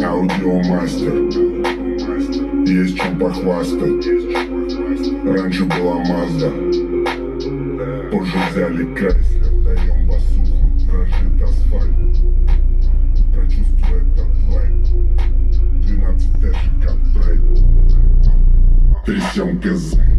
Аудиомастер. Есть чем похвастать. Раньше была Мазда, позже взяли Крайслер. Даем басуху, дрожит асфальт. Прочувствуй этот вайб. 12 эшек от Брейд. Трясем КЗ.